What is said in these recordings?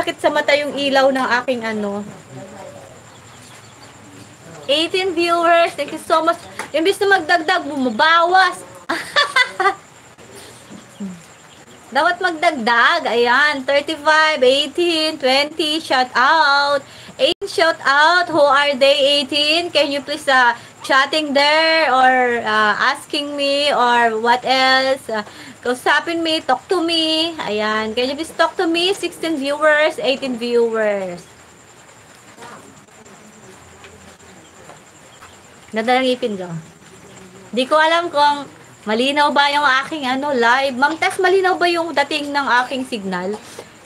sumasakit sa mata yung ilaw ng aking ano. 18 viewers. Thank you so much. Imbis na magdagdag, bumabawas. Dapat magdagdag. Ayan. 35, 18, 20. Shout out. 18 shout out. Who are they? 18. Can you please chatting there or asking me or what else? Kausapin me. Talk to me. Ayan. Can you please talk to me? 16 viewers. 18 viewers. Ganda ng ipin ko. Di ko alam kung malinaw ba yung aking live. Ma'am Tess, malinaw ba yung dating ng aking signal?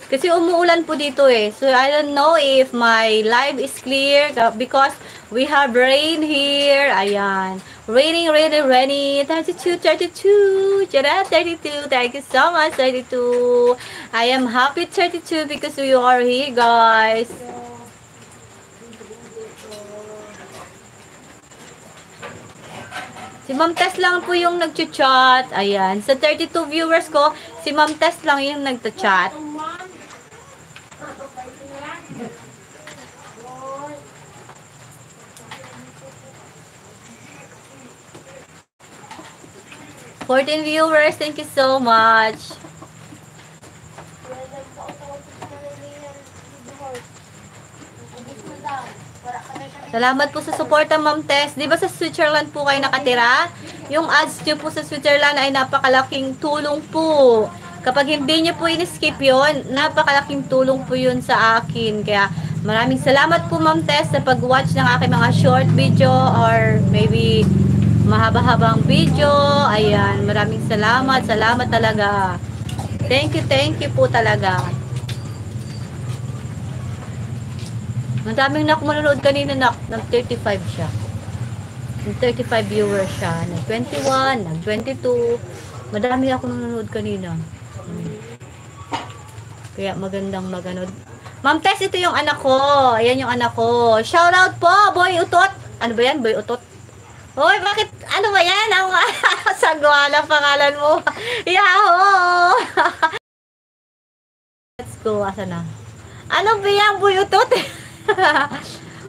Kasi umuulan po dito eh. So, I don't know if my live is clear because we have rain here. Ayan. Raining, raining, raining. 32, 32. Tara, 32. Thank you so much, 32. I am happy 32 because you are here, guys. Si Ma'am Tess lang po yung nag-chat. Ayan. Sa 32 viewers ko, si Ma'am Tess lang yung nag-chat. $14 viewers. Thank you so much. Salamat po sa suporta, Ma'am Tess. Di ba sa Switzerland po kayo nakatira? Yung ads nyo po sa Switzerland ay napakalaking tulong po. Kapag hindi nyo po in-skip yun, napakalaking tulong po yun sa akin. Kaya maraming salamat po, Ma'am Tess, sa pag-watch ng aking mga short video or maybe mahaba-habang video. Ayan, maraming salamat. Salamat talaga. Thank you po talaga. Madaming manonood kanina nag-35 siya. Nag-35 viewers siya. Nag-21, nag-22. Madami ako nanonood kanina. Kaya magandang maganood. Ma'am Tess, ito yung anak ko. Ayan yung anak ko. Shout out po, Boy Utot. Ano ba yan, Boy Utot? Hoy, bakit? Ano ba yan? Ang sagwa ng pangalan mo. Yahoo! Let's go. Asa na? Ano ba yan, Boy Utot?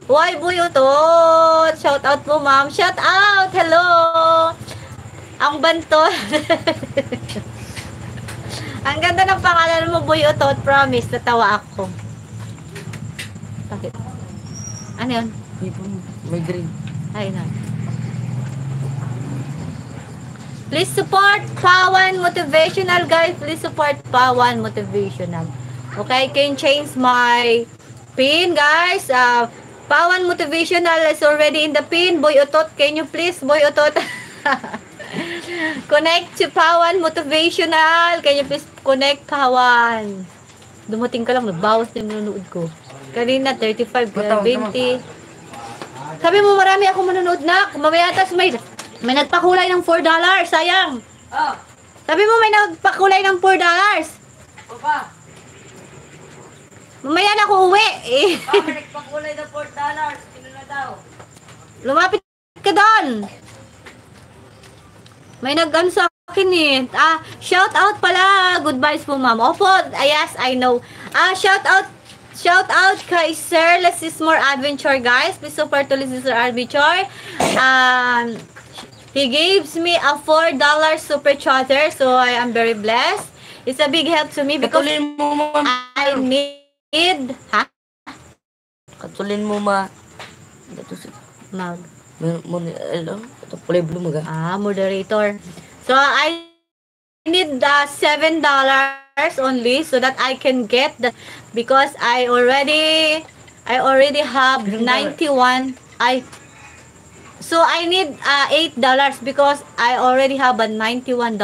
Why Buyutot? Shout out po, ma'am. Shout out. Hello. Ang banton. Ang ganda ng pangalan mo, Buyutot. Promise, natawa ako. Bakit? Ano yun? May green. Ay, na. Please support Pawan Motivational, guys. Please support Pawan Motivational. Okay, can change my pin, guys. Pawan Motivational is already in the pin. Boy Utot, can you please, Boy Utot, connect to Pawan Motivational? Can you please connect, Pawan? Dumating ka lang, nagbawas na yung nanonood ko. Kanina, 35, 20. Sabi mo, marami ako manonood na. Mamaya tas may nagpakulay ng $4. Sayang. Oh. Sabi mo, may nagpakulay ng $4. Papa. Mamaya na ako uwi. Bakit nagpakulay ng $4? Sino na daw? Lumapit ka doon. May nag-ano sa akin eh. Shout out pala. Goodbyes po, ma'am. Opo, yes, I know. Shout out kay Sir Less is More Adventure, guys. Please support to Less is More Adventure. He gives me a $4 super chatter, so I am very blessed. It's a big help to me because I need. Ha? Katulin mo ma. Mag. Ito pulay blue maga. Moderator. So I need $7 only so that I can get the, because I already have 91. So I need $8 because I already have a $91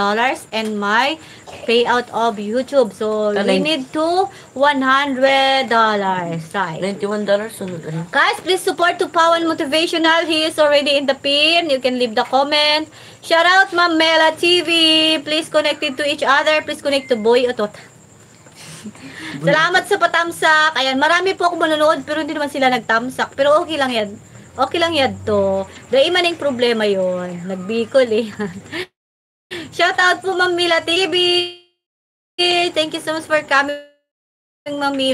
and my payout of YouTube. So we need to $100, right? $91 sunod. Guys, please support to Pawan Motivational. He is already in the pin. You can leave the comment. Shout out Ma'am Mela TV. Please connected to each other. Please connect to Boy Utot. Salamat sa patamsak. Ayan, marami po ako manonood pero hindi naman sila nagtamsak. Pero okay lang yan. Okay lang yan to. Dahil maning problema yon. Nagbikol eh. Shout out po Ma'am Mila TV. Thank you so much for coming, Ma'am Mila.